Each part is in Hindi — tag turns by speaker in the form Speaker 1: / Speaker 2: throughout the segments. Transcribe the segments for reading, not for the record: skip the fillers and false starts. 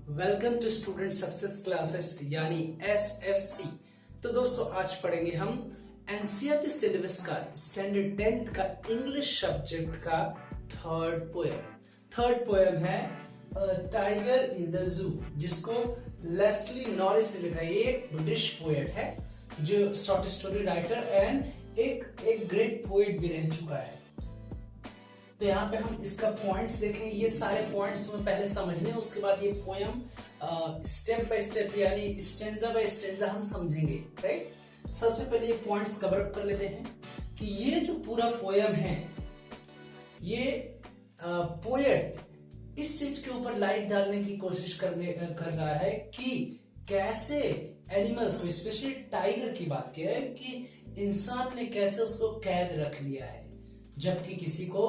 Speaker 1: Welcome to student success classes यानी एसएससी। तो दोस्तों आज पढ़ेंगे हम एनसीईआरटी सिलेबस का स्टैंडर्ड 10th का इंग्लिश सब्जेक्ट का थर्ड पोएम है टाइगर इन द जू, जिसको लेस्ली नॉरिस से लिखा है। ये ब्रिटिश पोएट है जो शॉर्ट स्टोरी राइटर एंड एक ग्रेट पोएट भी रह चुका है। तो यहाँ पे हम इसका पॉइंट्स देखेंगे। ये सारे पॉइंट्स तुम्हें पहले समझने हैं, उसके बाद ये पोएम स्टेप बाय स्टेप यानी स्टेंजा बाय स्टेंजा हम समझेंगे, राइट। सबसे पहले ये पॉइंट्स कवर अप कर लेते हैं कि ये जो पूरा पोएम है, ये पोएट इस चीज के ऊपर लाइट डालने की कोशिश कर रहा है कि कैसे एनिमल्स को, स्पेशली टाइगर की बात की है कि इंसान ने कैसे उसको कैद रख लिया है, जबकि किसी को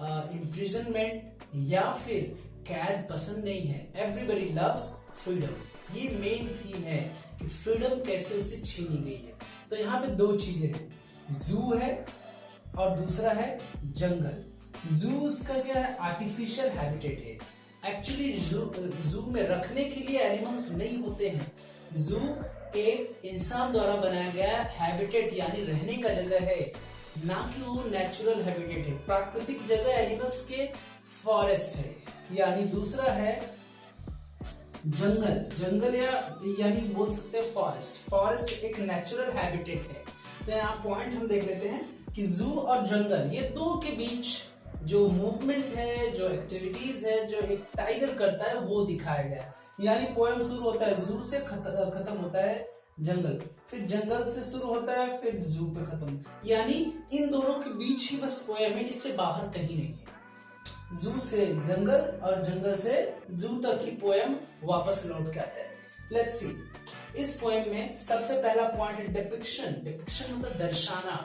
Speaker 1: इम्प्रिजनमेंट या फिर कैद पसंद नहीं है। Everybody loves freedom. ये मेन थीम है कि फ्रीडम कैसे उसे छीनी गई है। तो यहाँ पे दो चीजें हैं, जू है और दूसरा है जंगल। जू उसका क्या है, आर्टिफिशियल हैबिटेट है। एक्चुअली जू में रखने के लिए एनिमल्स नहीं होते हैं। जू एक इंसान द्वारा बनाया गया हैबिटेट यानी रहने का जगह है, ना कि वो नेचुरल हैबिटेट है। प्राकृतिक जगह एनिमल्स के फॉरेस्ट है। यानी दूसरा है जंगल यानी बोल सकते हैं फॉरेस्ट एक नेचुरल हैबिटेट है। तो यहाँ पॉइंट हम देख लेते हैं कि जू और जंगल, ये दो के बीच जो मूवमेंट है, जो एक्टिविटीज है, जो एक टाइगर करता है, वो दिखाया गया है। यानी पोएम शुरू होता है जू से, खत्म होता है जंगल, फिर जंगल से शुरू होता है, फिर जू पे खत्म। यानी इन दोनों के बीच ही बस पोएम है, इससे बाहर कहीं नहीं है। जू से जंगल और जंगल से जू तक ही पोएम वापस लौट के आता है। लेट्स सी, इस पोएम में सबसे पहला पॉइंट है डिपिक्शन मतलब दर्शाना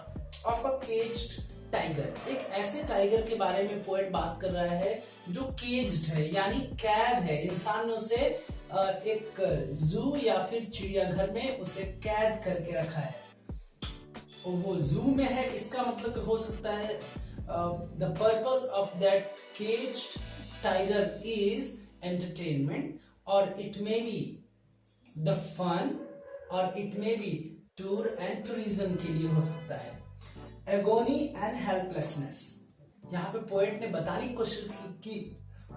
Speaker 1: ऑफ अ केज्ड टाइगर। एक ऐसे टाइगर के बारे में पोएट बात कर रहा है जो केज्ड है यानी कैद है। इंसान ने उसे एक जू या फिर चिड़ियाघर में उसे कैद करके रखा है। वो जू में है, इसका मतलब हो सकता है the purpose of that caged tiger is entertainment, और it may be the fun, और it may be tour and tourism के लिए हो सकता है। एगोनी एंड हेल्पलेसनेस, यहाँ पे पोएट ने बताने की कोशिश की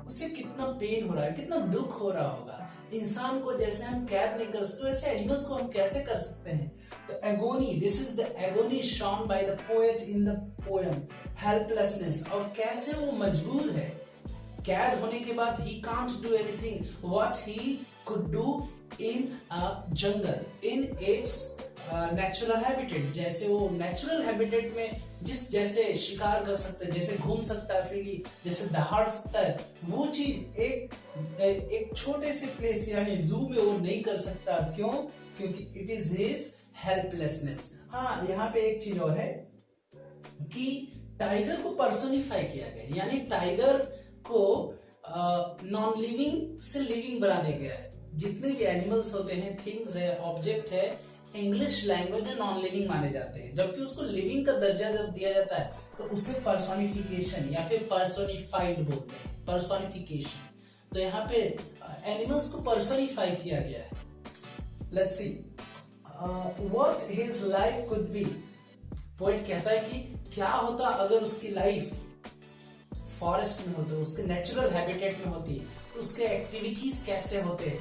Speaker 1: उसे कितना पेन हो रहा है, कितना दुख हो रहा होगा। इंसान को जैसे हम कैद नहीं कर सकते, वैसे एनिमल्स को हम कैसे कर सकते हैं। तो agony, this is the agony shown by the poet in the poem. Helplessness, और कैसे वो मजबूर है कैद होने के बाद। He can't do anything what he could do in a jungle in its natural habitat. जैसे वो नेचुरल हैबिटेट में जैसे शिकार कर सकता है, जैसे घूम सकता है फ्रीली, जैसे दहाड़ सकता है, वो चीज एक छोटे से प्लेस यानी जू में वो नहीं कर सकता। क्यों? क्योंकि इट इज हिज हेल्पलेसनेस। हाँ, यहाँ पे एक चीज और है कि टाइगर को पर्सोनिफाई किया गया, यानी टाइगर को नॉन लिविंग से लिविंग बना दिया गया है। जितने भी एनिमल्स होते हैं, थिंग्स है, ऑब्जेक्ट है, इंग्लिश लैंग्वेज में नॉन लिविंग माने जाते हैं, जबकि उसको लिविंग का दर्जा जब दिया जाता है तो उसे पर्सोनिफिकेशन या फिर पर्सोनिफाइड बोलते हैं, पर्सोनिफिकेशन। तो यहाँ पे एनिमल्स को पर्सोनिफाई किया गया है। Let's see what his life could be. Poet कहता है कि क्या होता अगर उसकी लाइफ फॉरेस्ट में होती, उसके नेचुरल हैबिटेट में होती, तो उसके एक्टिविटीज कैसे होते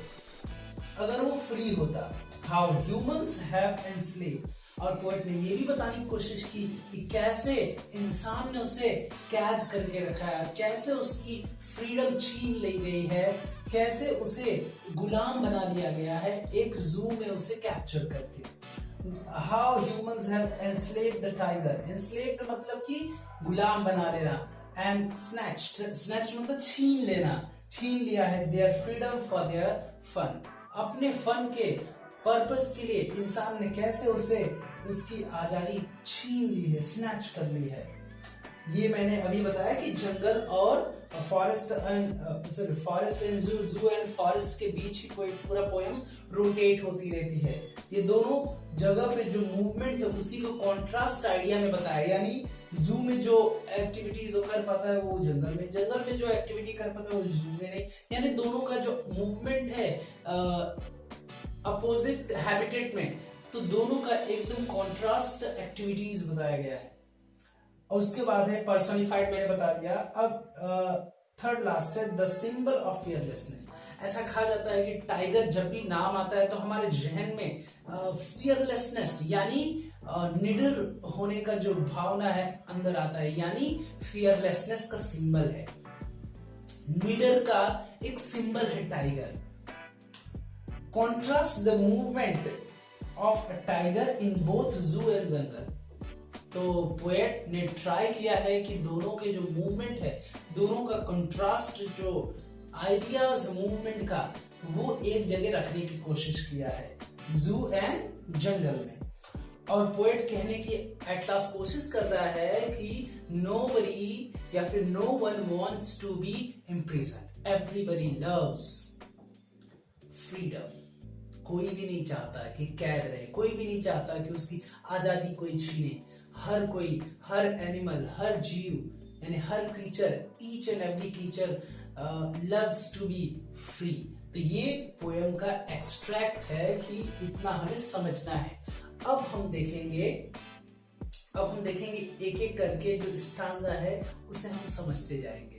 Speaker 1: अगर वो फ्री होता। हाउ ह्यूमंस हैव एनस्लेव्ड, और पोएट ने ये भी बताने की कोशिश की कि कैसे इंसान ने उसे कैद करके रखा है, कैसे उसकी फ्रीडम छीन ली गई है, कैसे उसे गुलाम बना लिया गया है एक जू में उसे कैप्चर करके। How humans have enslaved the tiger. Enslaved मतलब कि गुलाम बना लेना, एंड स्नैच्ड मतलब छीन लिया है their freedom for their fun. अपने फन के पर्पस के लिए इंसान ने कैसे उसे उसकी आजादी छीन ली है, स्नैच कर ली है। ये मैंने अभी बताया कि जंगल और फॉरेस्ट एंड जू एंड फॉरेस्ट के बीच ही कोई पूरा पोएम रोटेट होती रहती है। ये दोनों जगह पे जो मूवमेंट है उसी को कॉन्ट्रास्ट आइडिया में बताया, यानी जू में जो एक्टिविटीज वो कर पाता है वो जंगल में, जंगल में जो एक्टिविटी कर पाता है वो जू में नहीं। यानी दोनों का जो मूवमेंट है अपोजिट हैबिटेट में, तो दोनों का एकदम कॉन्ट्रास्ट एक्टिविटीज बताया गया है। और उसके बाद है पर्सोनिफाइड, मैंने बता दिया। अब थर्ड लास्ट है द सिंबल ऑफ फियरलेसनेस। ऐसा कहा जाता है कि टाइगर जब भी नाम आता है तो हमारे जहन में फियरलेसनेस यानी निडर होने का जो भावना है अंदर आता है, यानी फियरलेसनेस का सिंबल है, निडर का एक सिंबल है tiger. Contrast the movement of a tiger in both जू एंड जंगल। तो पोएट ने ट्राई किया है कि दोनों के जो मूवमेंट है, दोनों का कंट्रास्ट जो आइडियाज मूवमेंट का, वो एक जगह रखने की कोशिश किया है जू एंड जंगल में। और पोएट कहने की एट लास्ट कोशिश कर रहा है कि नोबडी या फिर no one wants to be imprisoned, everybody loves freedom. कोई भी नहीं चाहता कि कैद रहे, कोई भी नहीं चाहता कि उसकी आजादी कोई छीने। हर कोई, हर एनिमल, हर जीव यानी हर creature, each and every creature loves to be free. तो ये पोएम का एक्सट्रैक्ट है कि इतना हमें समझना है। अब हम देखेंगे एक एक करके जो स्टांजा है उसे हम समझते जाएंगे।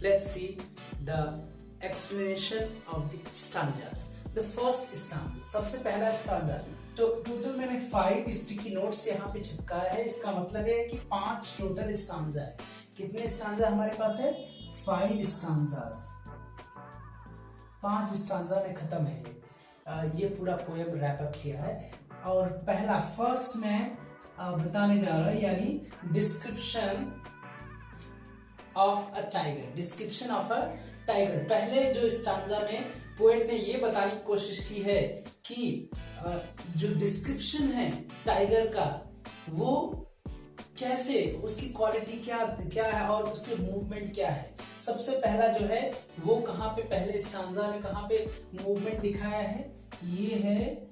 Speaker 1: Let's see the explanation of the stanzas. The first stanza, सबसे पहला स्टांजा। तो टोटल मैंने 5 स्टिकी नोट्स यहाँ पे चिपकाया है। इसका मतलब है कि 5 टोटल स्टांजा है। कितने स्टांजा हमारे पास है? 5 स्टांजास। 5 स्टांजा में खत्म है ये पूरा पोएम रैप अप किया है। और पहला फर्स्ट में बताने जा रहा है, यानी description of a tiger. Description of a tiger. पहले जो स्टांजा में पोएट ने ये बताने की कोशिश की है कि जो डिस्क्रिप्शन है टाइगर का, वो कैसे, उसकी क्वालिटी क्या है और उसके मूवमेंट क्या है। सबसे पहला जो है वो कहाँ पे, पहले स्टांजा में कहाँ पे मूवमेंट दिखाया है? ये है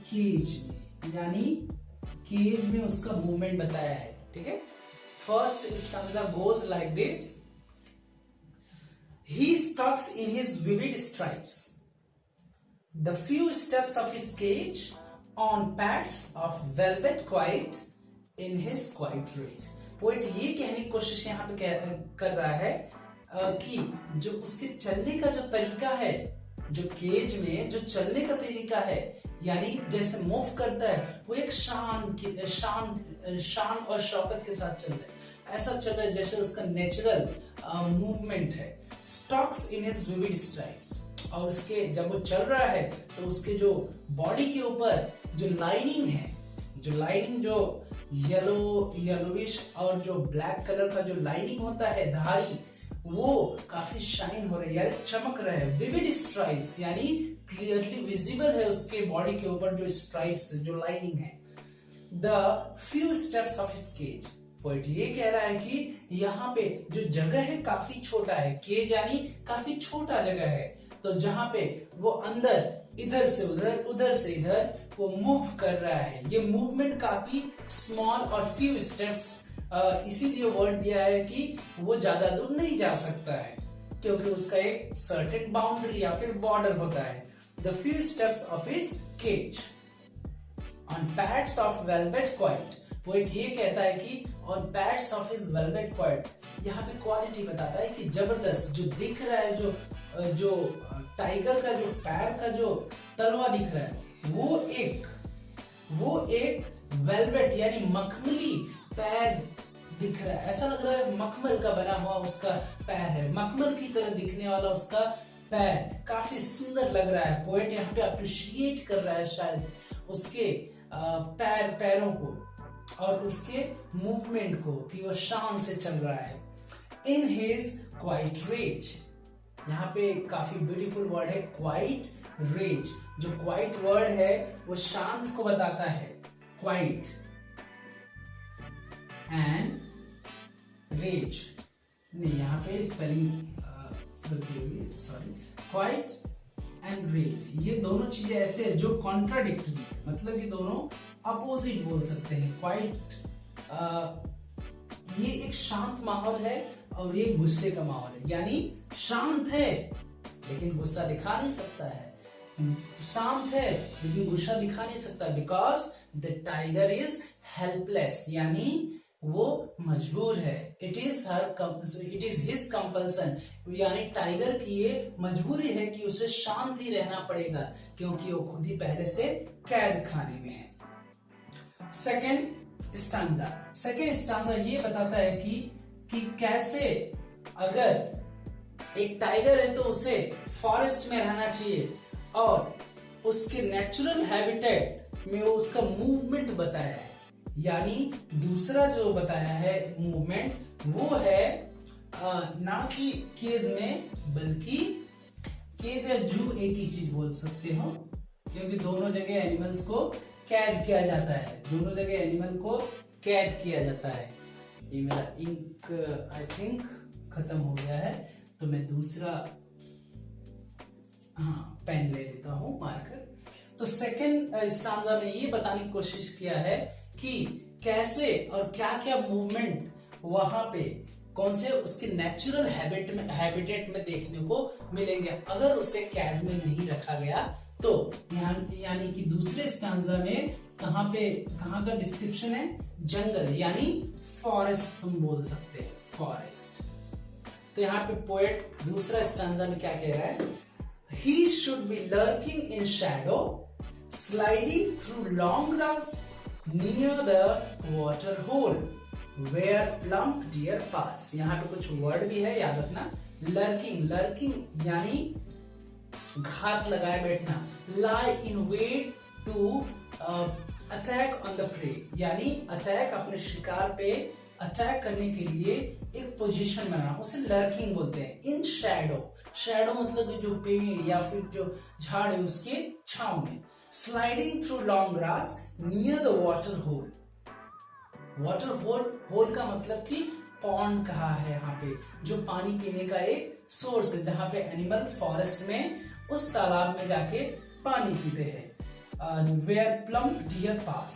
Speaker 1: केज में, यानी केज में उसका मूवमेंट बताया है। ठीक है। First stanza goes like this. He stalks in his vivid stripes, the few steps of his cage, on pads of velvet quiet, in his quiet rage. Poet ये कहने की कोशिश यहाँ पे कर रहा है कि जो उसके चलने का जो तरीका है, जो केज में जो चलने का तरीका है, यानी जैसे मूव करता है, वो एक शान और शौकत के साथ चल रहा है। ऐसा चल रहा है जैसे उसका नेचुरल मूवमेंट है। Stocks in his vivid stripes, और उसके जब वो चल रहा है तो उसके जो बॉडी के ऊपर जो लाइनिंग है, जो येलोविश और जो ब्लैक कलर का जो लाइनिंग होता है, धारी, वो काफी शाइन हो रहा है, यानी चमक रहा है। विविड स्ट्राइप्स यानी क्लियरली विजिबल है उसके बॉडी के ऊपर जो स्ट्राइप्स, जो लाइनिंग है। The few steps of his cage. Poet ये कह रहा है कि यहाँ पे जो जगह है काफी छोटा है। केज यानी काफी छोटा जगह है, तो जहां पे वो अंदर इधर से उधर से इधर वो मूव कर रहा है। ये मूवमेंट काफी स्मॉल और फ्यू स्टेप्स, इसीलिए वर्ड दिया है कि वो ज्यादा दूर नहीं जा सकता है, क्योंकि उसका एक सर्टेन बाउंड्री या फिर बॉर्डर होता है। The few steps of his cage on pads of velvet quiet. Poet ये कहता है कि on pads of his velvet quiet, यहाँ पे क्वालिटी बताता है कि जबरदस्त जो दिख रहा है, जो टाइगर का जो पैर का जो तलवा दिख रहा है, वो एक वेलवेट यानी मखमली पैर दिख रहा है। ऐसा लग रहा है मखमल का बना हुआ उसका पैर है, मखमल की तरह दिखने वाला उसका पैर काफी सुंदर लग रहा है। पोएट यहाँ पे अप्रिशिएट कर रहा है शायद उसके पैरों को और उसके मूवमेंट को, कि वो शान से चल रहा है। इन हिज क्वाइट रेज, यहाँ पे काफी ब्यूटीफुल वर्ड है क्वाइट रेज। जो क्वाइट वर्ड है वो शांत को बताता है, क्वाइट एंड रेज। नहीं, यहाँ पे स्पेलिंग गलती हुई, सॉरी। क्वाइट एंड रेज ये दोनों चीजें ऐसे है जो कॉन्ट्राडिक्टरी है, मतलब ये दोनों अपोजिट बोल सकते हैं। क्वाइट ये एक शांत माहौल है और ये गुस्से का माहौल है, यानी शांत है लेकिन गुस्सा दिखा नहीं सकता है, शांत है लेकिन गुस्सा दिखा नहीं सकता, because the tiger is helpless, यानी वो मजबूर है। इट इज हिज कंपल्सन, यानी टाइगर की ये मजबूरी है कि उसे शांत ही रहना पड़ेगा क्योंकि वो खुद ही पहले से कैद खाने में है। सेकेंड स्टांजा ये बताता है कि कैसे अगर एक टाइगर है तो उसे फॉरेस्ट में रहना चाहिए और उसके नेचुरल हैबिटेट में वो उसका मूवमेंट बताया है। यानी दूसरा जो बताया है मूवमेंट वो है ना कि केज में, बल्कि केज या जू एक ही चीज बोल सकते हो क्योंकि दोनों जगह एनिमल्स को कैद किया जाता है, दोनों जगह एनिमल को कैद किया जाता है। ये मेरा इंक आई थिंक खत्म हो गया है तो मैं दूसरा पेन ले लेता हूं, मार्कर। तो सेकेंड स्टांजा में ये बताने की कोशिश किया है कि कैसे और क्या क्या मूवमेंट वहां पे कौन से उसके नेचुरल हैबिटेट में देखने को मिलेंगे अगर उसे कैद में नहीं रखा गया तो। यानी कि दूसरे स्टांजा में कहां का डिस्क्रिप्शन है, जंगल यानी फॉरेस्ट हम बोल सकते हैं, फॉरेस्ट। तो यहाँ पे पोएट दूसरा स्टांजा में क्या कह रहा है, he should be lurking in shadow, sliding through long grass near the water hole where plump deer pass। यहाँ पे कुछ वर्ड भी है, याद रखना। लर्किंग यानी घात लगाए बैठना, lie in wait to attack on the prey, यानी अटैक अपने शिकार पे अटैक करने के लिए एक पोजीशन बनाना, उसे लर्किंग बोलते हैं। इन शैडो मतलब जो पेड़ या फिर जो झाड़ है उसके छांव में। Sliding through long grass near the water hole. Water hole का मतलब कि पॉन्ड कहा है यहाँ पे, जो पानी पीने का एक सोर्स है जहां पे एनिमल फॉरेस्ट में उस तालाब में जाके पानी पीते हैं। वेयर प्लम्प डियर पास,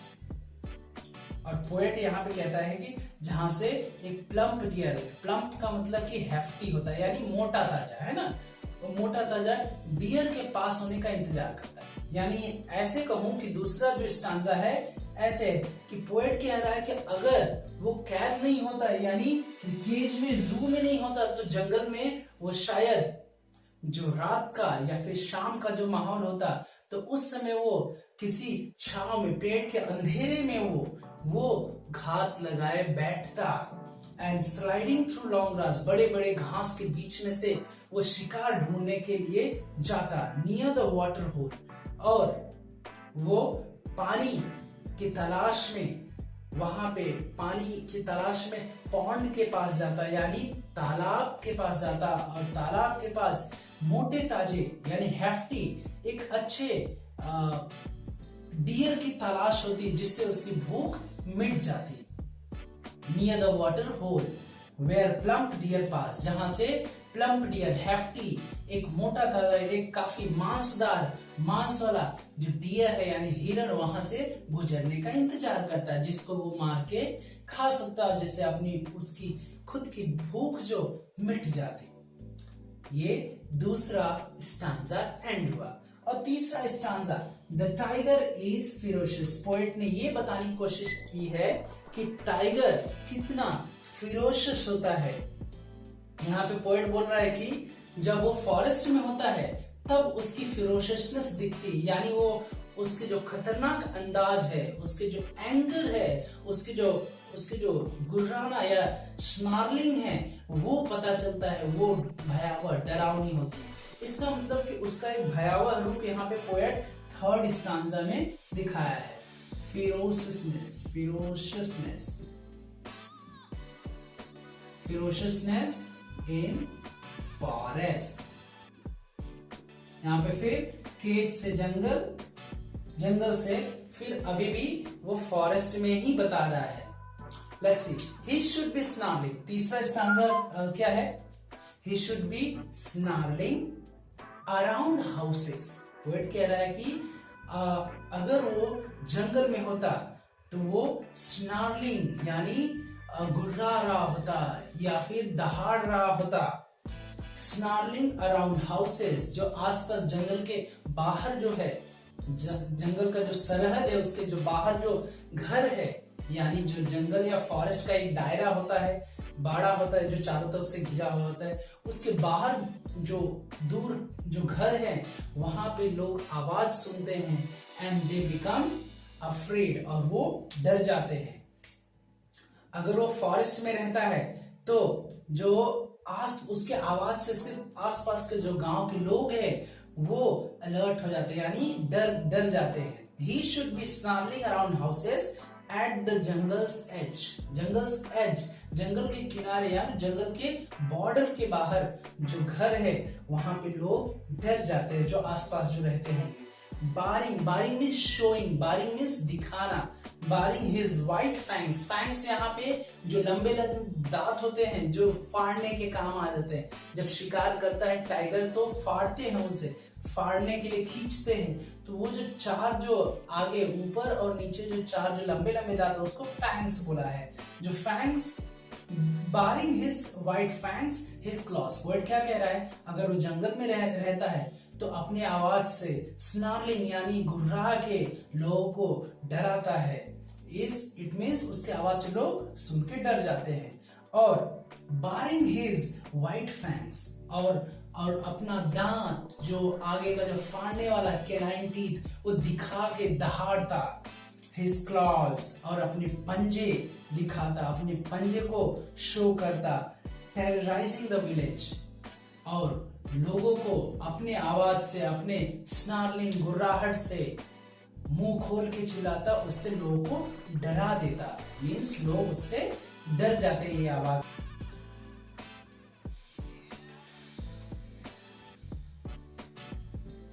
Speaker 1: और पोएट यहाँ पे कहता है कि जहां से एक प्लम्प डियर, प्लम्प का मतलब कि हेफ्टी होता है यानी मोटा ताजा, है ना, वो मोटा ताजा डियर के पास होने का इंतजार करता है। यानी ऐसे कहूं कि दूसरा जो स्टांजा है ऐसे है कि पोएट कह रहा है कि अगर वो कैद नहीं होता, यानी केज में, जू में नहीं होता, तो जंगल में वो शायद जो रात का या फिर शाम का जो माहौल होता तो उस समय वो किसी छांव में, पेड़ के अंधेरे में वो घात लगाए बैठता। And sliding through long grass, बड़े बड़े घास के बीच में से वो शिकार ढूंढने के लिए जाता। नियर द वाटर होल, और वो पानी की तलाश में, वहां पे पानी की तलाश में पॉन्ड के पास जाता, यानी तालाब के पास जाता, और तालाब के पास मोटे ताजे यानी हेफ्टी एक अच्छे डियर की तलाश होती जिससे उसकी भूख मिट जाती। Near the water hole where plump deer pass, जहां से प्लम्प डियर हेफ्टी एक मोटा ताजा, एक काफी मांस वाला जो डियर है यानी हिरण वहां से गुजरने का इंतजार करता है, जिसको वो मार के खा सकता है, जिससे अपनी उसकी खुद की भूख जो मिट जाती। ये दूसरा स्टांजा एंड हुआ। और तीसरा stanza, the tiger is ferocious. Poet ने ये बताने की कोशिश की है कि टाइगर कितना फिरोशियस होता है। यहाँ पे पोएट बोल रहा है कि जब वो फॉरेस्ट में होता है तब उसकी फिरोशियसनेस दिखती, यानी वो उसके जो खतरनाक अंदाज है, उसके जो एंगर है, उसके जो गुर्राना या स्नार्लिंग है वो पता चलता है, वो भयावह डरावनी होती है। इसका मतलब कि उसका एक भयावह रूप यहाँ पे पोएट थर्ड स्टांजा में दिखाया है, फिरोशियसनेस इन फॉरेस्ट। यहाँ पे फिर केज से जंगल, जंगल से फिर अभी भी वो फॉरेस्ट में ही बता रहा है। Let's see, he should be snarling. तीसरा स्टैंजा क्या है? ही should be snarling around houses. Poet कह रहा है कि अगर वो जंगल में होता तो वो स्नार्लिंग यानी गुर्रा रहा होता या फिर दहाड़ रहा होता। स्नार्लिंग अराउंड हाउसेस, जो आसपास जंगल के बाहर जो है, जंगल का जो सरहद है उसके जो बाहर जो घर है, यानी जो जंगल या फॉरेस्ट का एक दायरा होता है, बाड़ा होता है जो चारों तरफ से घिरा हुआ होता है, उसके बाहर जो दूर जो घर है वहां पे लोग आवाज सुनते हैं एंड दे बिकम अफ्रेड, और वो डर जाते हैं। अगर वो फॉरेस्ट में रहता है तो जो उसके आवाज से सिर्फ आसपास के जो गांव के लोग हैं वो अलर्ट हो जाते हैं, यानी डर जाते हैं। He should be snarling around houses at the jungle's edge. Jungle's edge, जंगल के किनारे या जंगल के बॉर्डर के बाहर जो घर है वहां पे लोग डर जाते हैं, जो आसपास जो रहते हैं। बारिंग, बारिंग मीन्स शोइंग, बारिंग मीन्स दिखाना। बारिंग हिज वाइट फैंग्स, फैंग्स यहाँ पे जो लंबे लंबे दांत होते हैं जो फाड़ने के काम आ जाते हैं। जब शिकार करता है टाइगर तो फाड़ते हैं, उसे फाड़ने के लिए खींचते हैं, तो वो जो चार जो आगे ऊपर और नीचे जो चार जो लंबे लंबे दांत है उसको फैंग्स बोला है। जो fangs, baring his white fangs his claws. Word क्या कह रहा है? अगर वो जंगल में रहता है तो अपने आवाज से स्नार्लिंग यानी गुर्रा के लोगों को डराता है। इट मीन्स उसके आवाज से लोग सुन के डर जाते हैं। और बारिंग हिज वाइट फैंग्स, और अपना दांत जो आगे का जो फाड़ने वाला कैनाइन टीथ वो दिखा के दहाड़ता। हिज क्लॉज, और अपने पंजे दिखाता, अपने पंजे को शो करता। टेरराइजिंग द विलेज, और लोगों को अपने आवाज से, अपने स्नार्लिंग गुर्राहट से मुंह खोल के चिल्लाता, उससे लोगों को डरा देता। मीन्स लोग उससे डर जाते हैं ये आवाज।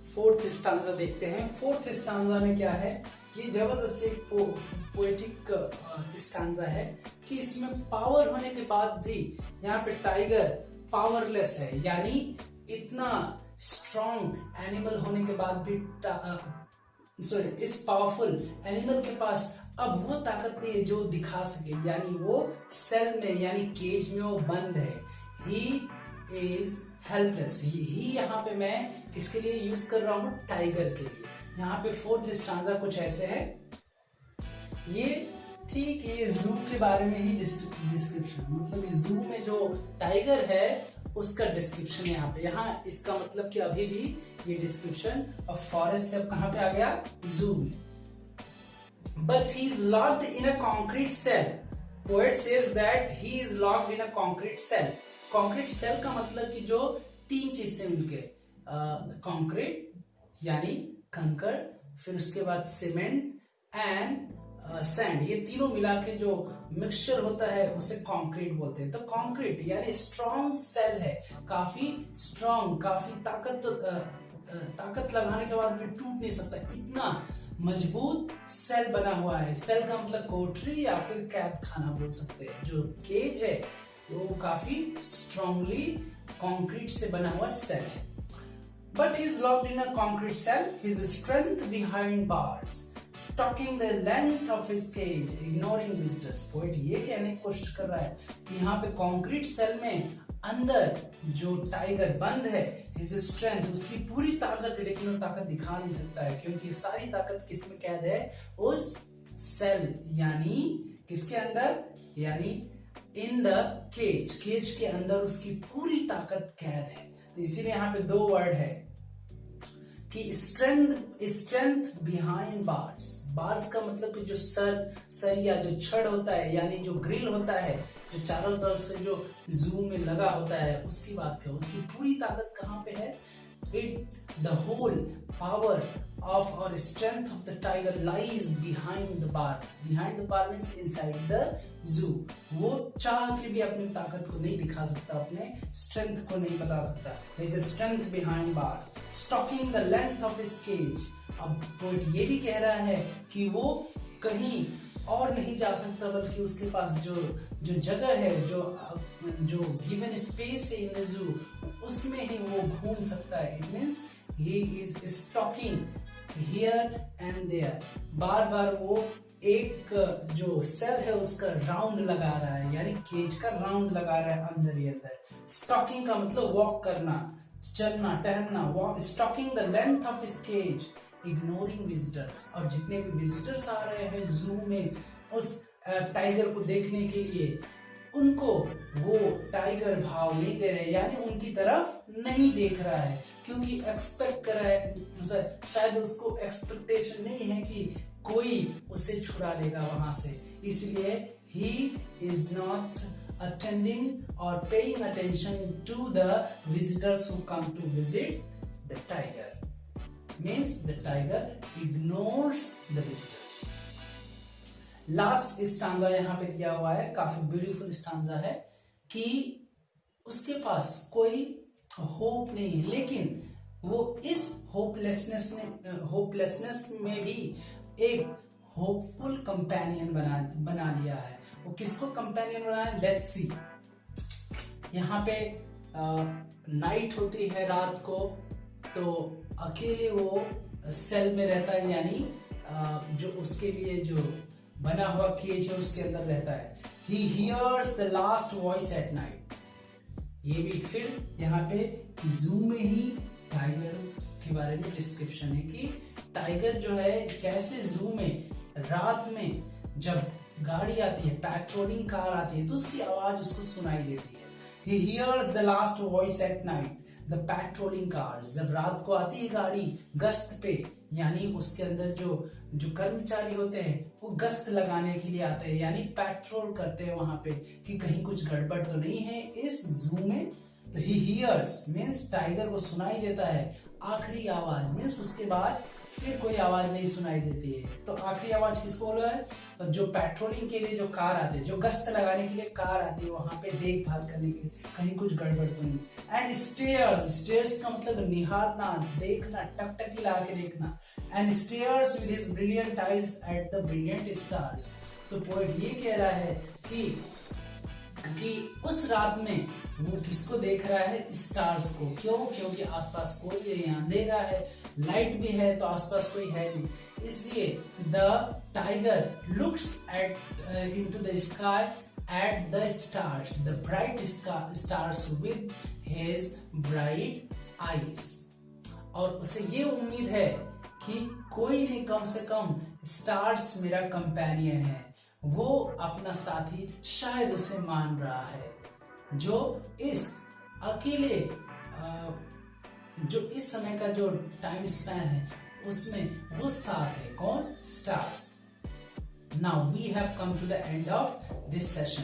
Speaker 1: फोर्थ स्टांजा देखते हैं। फोर्थ स्टांजा में क्या है? ये जबरदस्त एक पोएटिक स्टांजा है कि इसमें पावर होने के बाद भी यहाँ पे टाइगर पावरलेस है, यानी इतना स्ट्रॉन्ग एनिमल होने के बाद भी इस पावरफुल एनिमल के पास अब वो ताकत नहीं है जो दिखा सके, यानी वो सेल में यानी केज में वो बंद है। He is helpless. ही यहाँ पे मैं किसके लिए यूज कर रहा हूँ? टाइगर के लिए। यहाँ पे फोर्थ स्टांजा कुछ ऐसे है। ये थी कि ये जू के बारे में ही डिस्क्रिप्शन, मतलब जू में जो टाइगर है उसका डिस्क्रिप्शन यहाँ पे। यहाँ इसका मतलब कि अभी भी ये डिस्क्रिप्शन और फॉरेस्ट से अब कहां पे आ गया? जू में। But he is locked in a concrete cell. Poet says that he is locked in a concrete cell. Concrete cell का मतलब कि जो तीन चीज से मिलके, कॉन्क्रीट यानी कंकड़, फिर उसके बाद सीमेंट एंड सैंड, ये तीनों मिला के जो मिक्सचर होता है उसे कंक्रीट बोलते हैं। तो कंक्रीट यानी स्ट्रॉन्ग सेल है, काफी स्ट्रॉन्ग, काफी ताकत लगाने के बाद भी टूट नहीं सकता, इतना मजबूत सेल बना हुआ है। सेल का मतलब कोठरी या फिर कैद खाना बोल सकते हैं। जो केज है वो काफी स्ट्रांगली कंक्रीट से बना हुआ सेल है। But he is locked in a concrete cell. His strength behind bars, stalking the length of his cage, ignoring visitors. Poet ये कहने की कोशिश कर रहा है कि यहाँ पे कंक्रीट सेल में अंदर जो टाइगर बंद है, his strength, उसकी पूरी ताकत है, लेकिन वो ताकत दिखा नहीं सकता है क्योंकि सारी ताकत किस में कैद है? उस सेल, यानी किसके अंदर? यानी इन द केज, केज के अंदर उसकी पूरी ताकत कैद है। तो इसीलिए यहाँ पे दो वर्ड है कि स्ट्रेंथ बिहाइंड बार्स। बार्स का मतलब कि जो सर या जो छड़ होता है, यानी जो ग्रिल होता है, जो चारों तरफ से जो जू में लगा होता है, उसकी बात करें। उसकी पूरी ताकत कहाँ पे है? the whole power of or strength of the tiger lies behind the bar. Behind the bar means inside the zoo. वो चाह के भी अपनी ताकत को नहीं दिखा सकता, अपने strength को नहीं बता सकता. There is a strength behind bars. Stalking the length of his cage. अब पोएट ये भी कह रहा है कि वो कहीं और नहीं जा सकता, बल्कि उसके पास जो जगह है, जो गिवन स्पेस है इन जू, उसमें ही वो घूम सकता है. It means he is stalking here and there. बार बार वो एक जो सेल है उसका राउंड लगा रहा है, यानी केज का राउंड लगा रहा है अंदर ही अंदर. स्टॉकिंग का मतलब वॉक करना, चलना, टहलना. Stalking the length of his cage, ignoring visitors. और जितने भी विजिटर्स आ रहे हैं जू में उस टाइगर को देखने के लिए, उनको वो टाइगर भाव नहीं दे रहे, यानी उनकी तरफ नहीं देख रहा है, क्योंकि एक्सपेक्ट कर रहा है, शायद उसको एक्सपेक्टेशन नहीं है कि कोई उसे छुड़ा लेगा वहां से. इसलिए ही इज नॉट अटेंडिंग और paying attention to the visitors who come to visit the tiger. Means the tiger ignores the visitors. Last stanza यहाँ पे दिया हुआ है, काफी ब्यूटीफुल स्टांजा है कि उसके पास कोई होप नहीं है, लेकिन वो इस होपलेसनेस में भी एक होपफुल कंपेनियन बना लिया है. वो किसको कंपेनियन बनाया? Let's see. यहाँ पे नाइट होती है, रात को, तो अकेले वो सेल में रहता है, यानी जो उसके लिए जो बना हुआ केज है उसके अंदर रहता है. He hears the last voice at night. ये भी फिर यहाँ पे जू में ही टाइगर के बारे में डिस्क्रिप्शन है कि टाइगर जो है कैसे जू में रात में जब गाड़ी आती है, पेट्रोलिंग कार आती है, तो उसकी आवाज उसको सुनाई देती है. He hears the last voice at night. The patrolling cars. जब रात को आती है गाड़ी गश्त पे, यानी उसके अंदर जो कर्मचारी होते हैं वो गश्त लगाने के लिए आते हैं, यानी पेट्रोल करते हैं वहां पे कि कहीं कुछ गड़बड़ तो नहीं है इस जू में. तो he hears means टाइगर को सुनाई देता है आखिरी आवाज, मीन्स उसके बाद फिर कोई आवाज नहीं सुनाई देती है. तो आखिरी आवाज किसको बोला है? तो जो पेट्रोलिंग के लिए जो कार आते हैं, जो गश्त लगाने के लिए कार आती है वहां पे देखभाल करने के लिए, कहीं कुछ गड़बड़ तो नहीं. एंड स्टेयर्स का मतलब निहारना, देखना, टकटकी लगा के देखना. And stairs with his brilliant eyes at the brilliant stars. तो पोएट ये कह रहा है कि उस रात में वो किसको देख रहा है? स्टार्स को. क्यों? क्योंकि आसपास कोई नहीं, अंधेरा है, लाइट भी है तो आसपास कोई है नहीं. इसलिए the tiger looks into the sky at the stars, the bright stars with his bright eyes. और उसे ये उम्मीद है कि कोई नहीं, कम से कम स्टार्स मेरा कंपेनियन है, वो अपना साथी शायद उसे मान रहा है, जो इस अकेले जो इस समय का जो टाइम स्पैन है उसमें वो साथ है. कौन? Stars. Now we have come to the end of this session.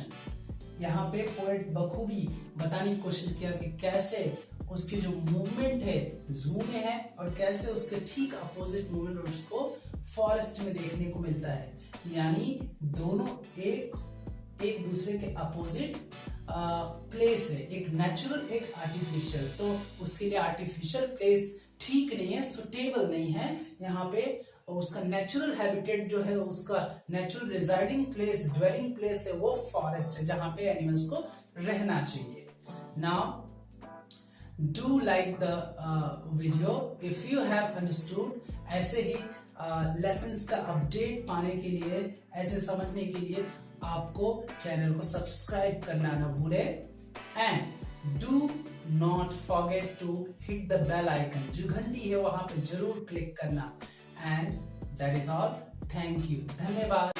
Speaker 1: यहाँ पे पोएट बखूबी बताने की कोशिश किया कि कैसे उसकी जो मूवमेंट है जू में है और कैसे उसके ठीक अपोजिट मूवमेंट उसको फॉरेस्ट में देखने को मिलता है. यानी दोनों एक दूसरे के अपोजिट प्लेस है, एक नेचुरल एक आर्टिफिशियल. तो उसके लिए आर्टिफिशियल प्लेस ठीक नहीं है, सुटेबल नहीं है. यहाँ पे उसका नेचुरल हैबिटेट जो है, उसका natural residing place, dwelling place है, वो फॉरेस्ट है जहां पे एनिमल्स को रहना चाहिए. Now do like the video if you have understood. ऐसे ही लेसन्स का अपडेट पाने के लिए, ऐसे समझने के लिए आपको चैनल को सब्सक्राइब करना ना भूले. And do not forget to hit the bell icon, जो घंटी है वहां पे जरूर क्लिक करना. And that is all. Thank you. धन्यवाद.